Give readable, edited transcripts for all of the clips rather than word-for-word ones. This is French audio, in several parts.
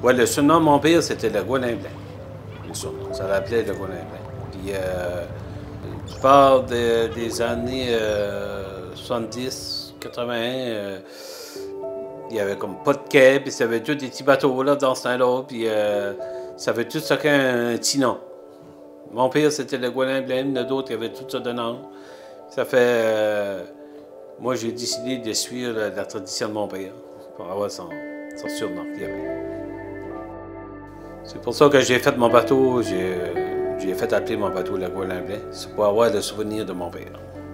Ouais, le surnom de mon père, c'était le Goualin Blanc. Le surnom. Ça l'appelait le Goualin Blanc. Puis, je parle des années 70, 80. Il y avait comme pas de quai, puis ça avait tous des petits bateaux là, dans ce temps-là. Puis, ça avait tout chacun un petit nom. Mon père, c'était le Goualin Blanc. Il y en a d'autres qui avaient tout ça de nom. Ça fait. Moi, j'ai décidé de suivre la tradition de mon père pour avoir son surnom qu'il avait. C'est pour ça que j'ai fait mon bateau, j'ai fait appeler mon bateau le Goualin Blanc. C'est pour avoir le souvenir de mon père.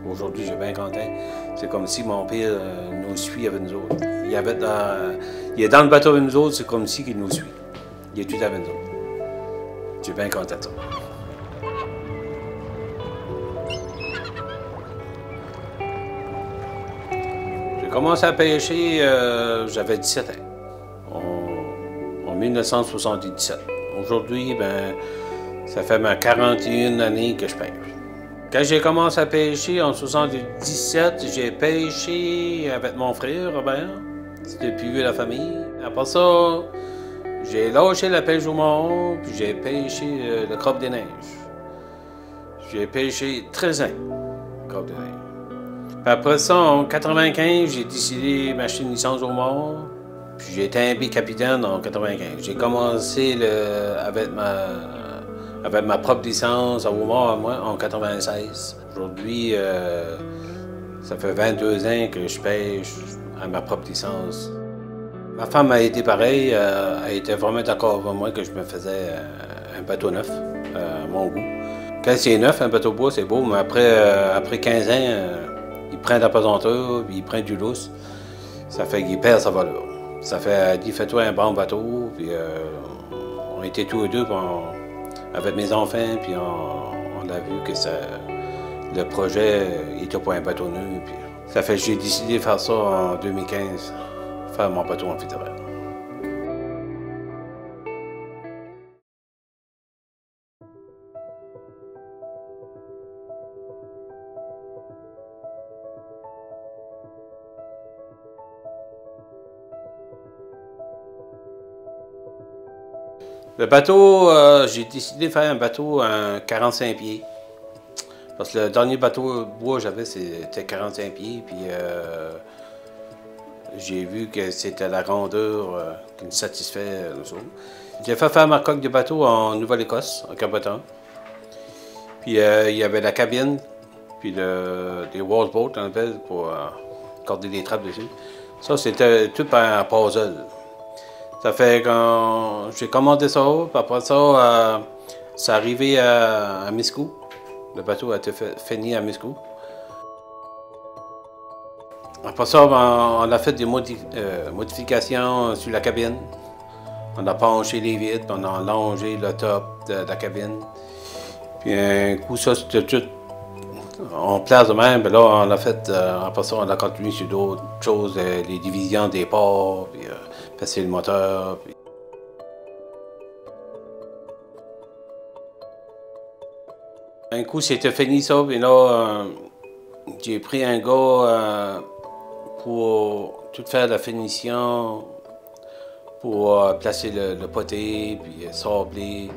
Aujourd'hui, je suis bien content. C'est comme si mon père nous suit avec nous autres. Il est dans le bateau avec nous autres, c'est comme si il nous suit. Il est tout avec nous autres. Je suis bien content de ça. J'ai commencé à pêcher, j'avais 17 ans. En 1977. Aujourd'hui, ben, ça fait ma 41 années que je pêche. Quand j'ai commencé à pêcher en 77, j'ai pêché avec mon frère Robert. C'était depuis la famille. Après ça, j'ai lâché la pêche au mort, puis j'ai pêché le crabe des neiges. J'ai pêché 13 ans, le crabe des neiges. Puis après ça, en 95, j'ai décidé de m'acheter une licence au mort. Puis j'ai été un capitaine en 95. J'ai commencé avec ma propre licence à Haut-Mort à moi en 96. Aujourd'hui, ça fait 22 ans que je pêche à ma propre licence. Ma femme a été pareille, elle était vraiment d'accord avec moi que je me faisais un bateau neuf, à mon goût. Quand c'est neuf, un bateau bois, c'est beau, mais après 15 ans, il prend de la pesanteur, puis il prend du lousse. Ça fait qu'il perd sa valeur. Ça fait, dit, fais-toi un bon bateau, puis on était tous les deux, avec mes enfants, puis on a vu que le projet était pas un bateau neuf. Puis ça fait que j'ai décidé de faire ça en 2015, faire mon bateau amphithéâtre. Le bateau, j'ai décidé de faire un bateau à 45 pieds. Parce que le dernier bateau bois que j'avais, c'était 45 pieds. Puis j'ai vu que c'était la rondeur qui me satisfait. J'ai fait faire ma coque de bateau en Nouvelle-Écosse, en Caboton. Puis il y avait la cabine, puis des wallboats, on appelle, pour accorder des trappes dessus. Ça, c'était tout par puzzle. Ça fait quand j'ai commandé ça, puis après ça, c'est arrivé à Miscou. Le bateau a été fini à Miscou. Après ça, on a fait des modifications sur la cabine. On a penché les vitres, puis on a allongé le top de la cabine. Puis un coup, ça, c'était tout en place de même. Puis là, on a fait, après ça, on a continué sur d'autres choses, les divisions des ports, puis passer le moteur. Puis... Un coup, c'était fini ça, puis là, j'ai pris un gars pour tout faire la finition, pour placer le poté, puis sabler.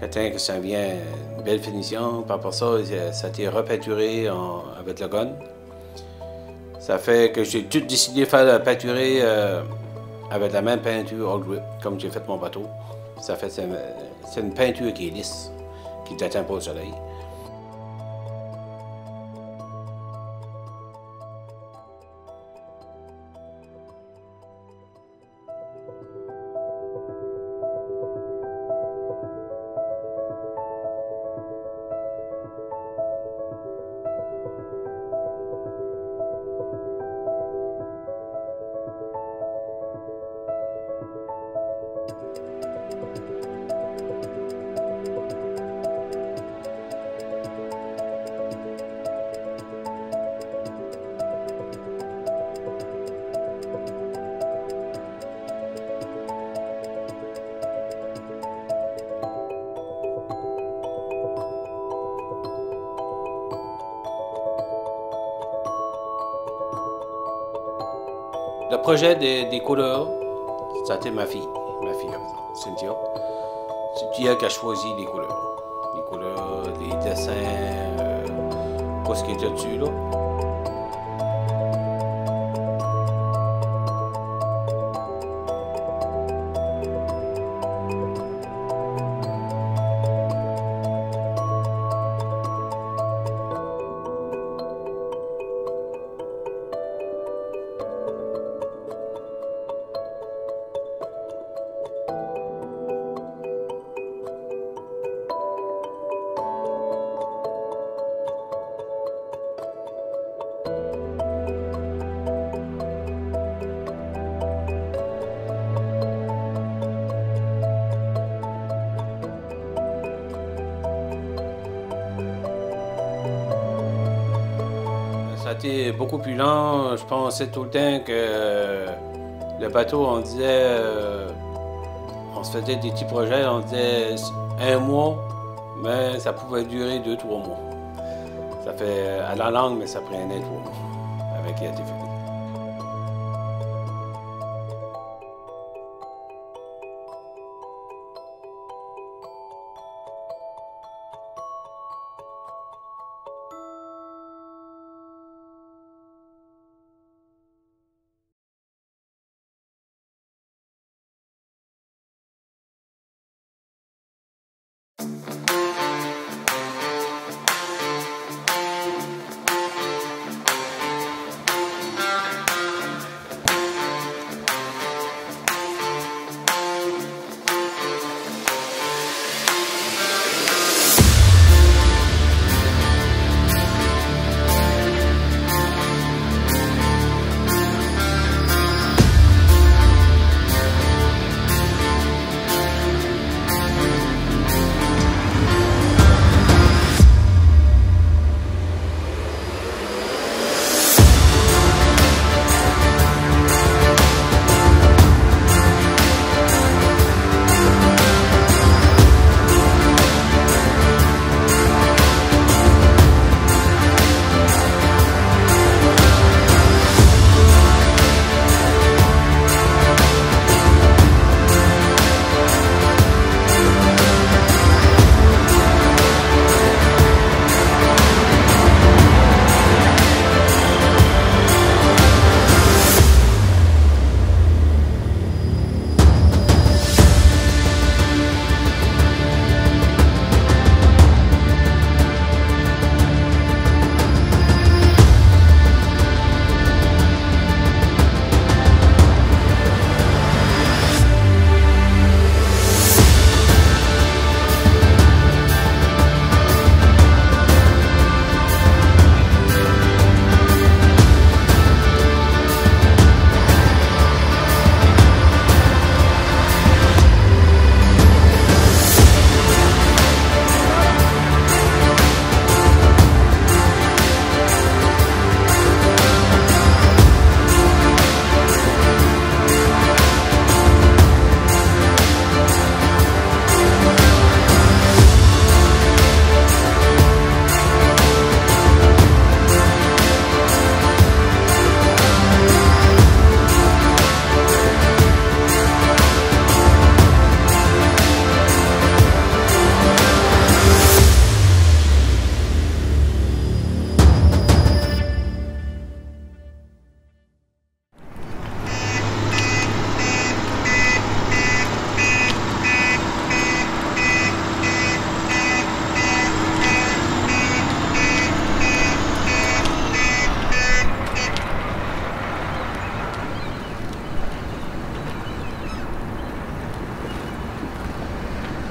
Quand que ça vient une belle finition, puis après ça, ça a été repeinturé avec le gun. Ça fait que j'ai tout décidé de faire la peinturer avec la même peinture All Grip, comme j'ai fait mon bateau. Ça fait c'est une peinture qui est lisse, qui ne t'atteint pas au soleil. Le projet des couleurs, ça a été ma fille. Cynthia. Cynthia qui a choisi les couleurs. Les couleurs, les dessins, pas ce qui était dessus, là. Ça a été beaucoup plus lent. Je pensais tout le temps que le bateau, on disait, on se faisait des petits projets, on disait 1 mois, mais ça pouvait durer 2-3 mois. Ça fait à la langue, mais ça prenait 3 mois avec qui a été fini.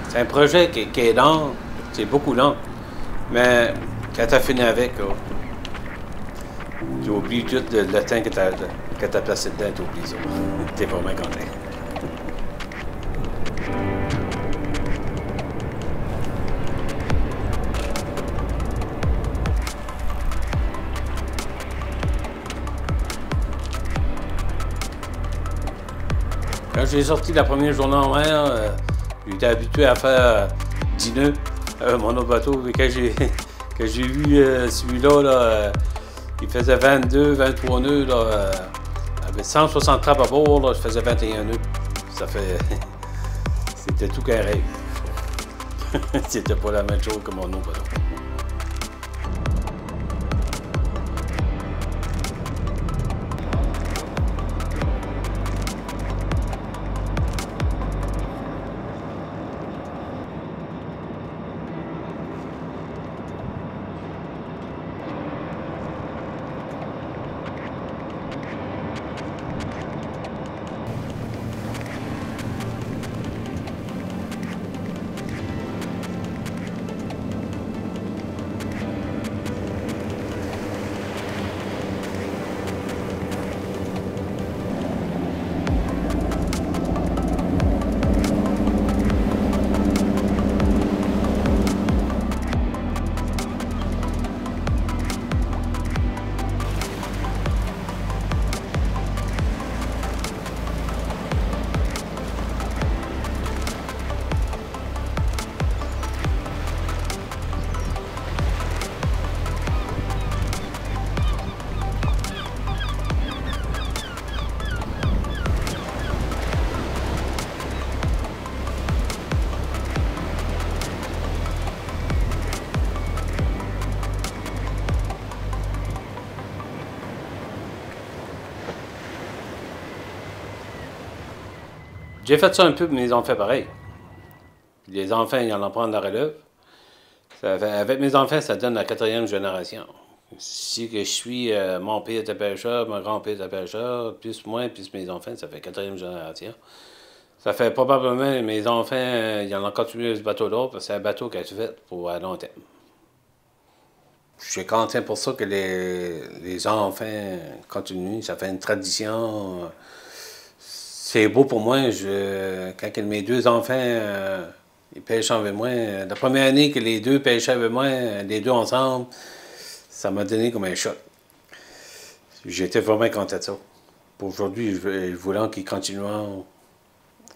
C'est un projet qui est lent, c'est beaucoup lent, mais quand tu as fini avec, tu oublies tout le temps que tu as placé dedans, tu oublies ça. Tu es vraiment content. Quand j'ai sorti la première journée en mer, j'étais habitué à faire 10 nœuds avec mon autre bateau. Mais quand j'ai vu celui-là, il faisait 22, 23 nœuds. Avec 160 trappes à bord, là, je faisais 21 nœuds. Ça fait... c'était tout qu'un rêve. C'était pas la même chose que mon autre bateau. J'ai fait ça un peu, mais ils ont fait pareil. Les enfants, ils en prennent la relève. Avec mes enfants, ça donne la 4e génération. Si que je suis, mon père était pêcheur, mon grand-père était pêcheur, plus moi, plus mes enfants, ça fait 4e génération. Ça fait probablement, mes enfants, ils en ont continué ce bateau-là, parce que c'est un bateau qui a été fait pour à long terme. Je suis content pour ça que les enfants continuent, ça fait une tradition. C'est beau pour moi, quand mes 2 enfants ils pêchent avec moi, la première année que les 2 pêchaient avec moi, les 2 ensemble, ça m'a donné comme un choc. J'étais vraiment content de ça. Pour aujourd'hui, je voulais qu'ils continuent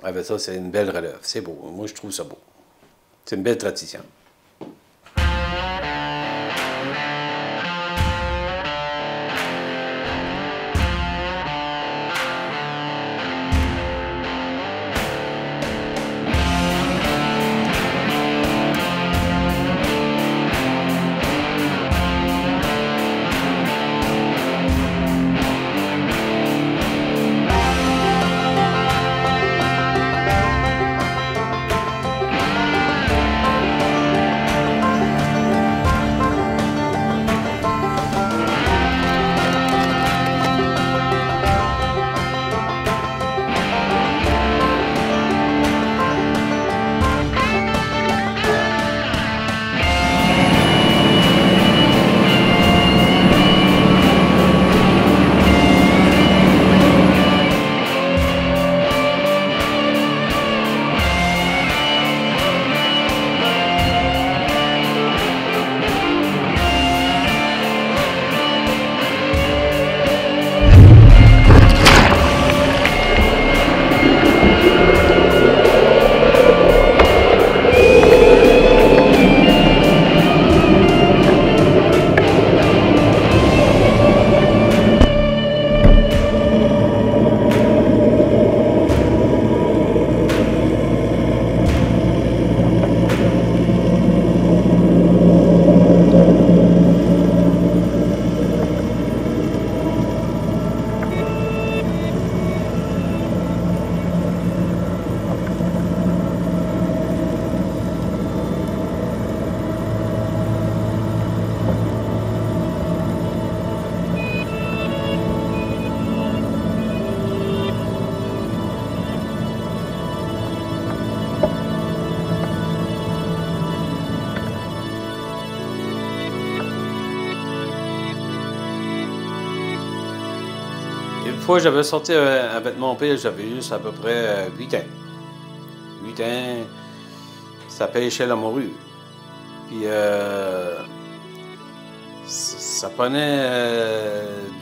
avec ça, c'est une belle relève. C'est beau, moi je trouve ça beau. C'est une belle tradition. Une fois, j'avais sorti avec mon père, j'avais juste à peu près 8 ans. 8 ans, ça pêchait la morue. Puis, ça prenait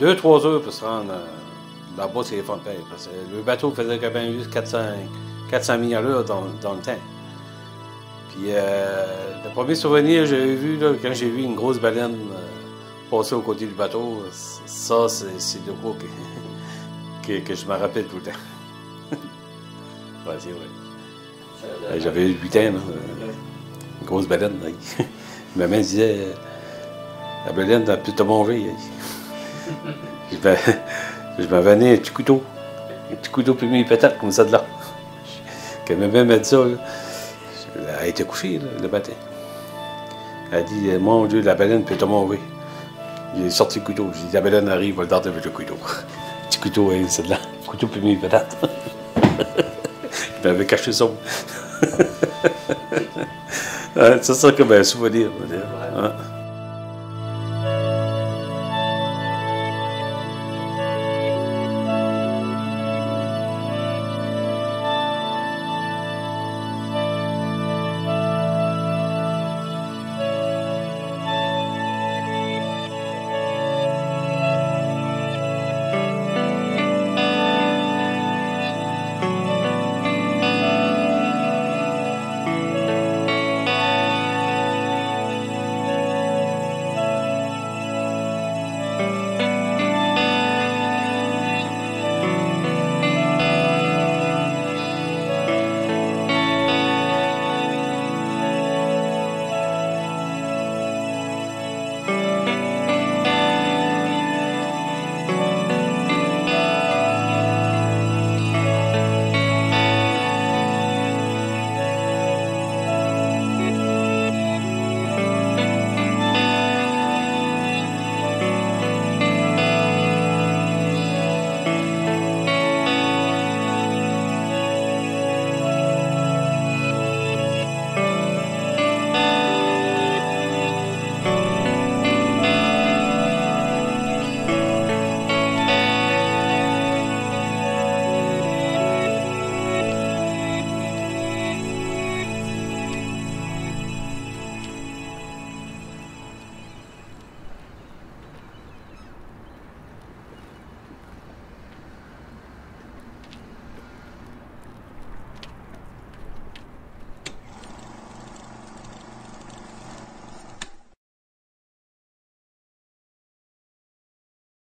2-3 heures pour se rendre là-bas sur les fonds de pêche. Parce que le bateau faisait quand même juste 400 milles à l'heure dans le temps. Puis, le premier souvenir que j'ai vu, là, quand j'ai vu une grosse baleine passer au côté du bateau, ça, c'est de quoi que je me rappelle tout le temps. Ouais, c'est vrai. J'avais 8 ans, là. Une grosse baleine. Là. Ma main disait, la baleine a pu te manger. Je m'avais amené un petit couteau. Un petit couteau puis mes patates, comme ça de là. Quand ma mère m'a dit ça, là, elle était couchée, là, le matin. Elle a dit, mon Dieu, la baleine peut te manger. J'ai sorti le couteau. J'ai dit, la baleine arrive, va le darder avec le couteau. Petit couteau, hein, c'est de là. Couteau puis mes patates. Il m'avait caché ça. C'est ça comme un souvenir.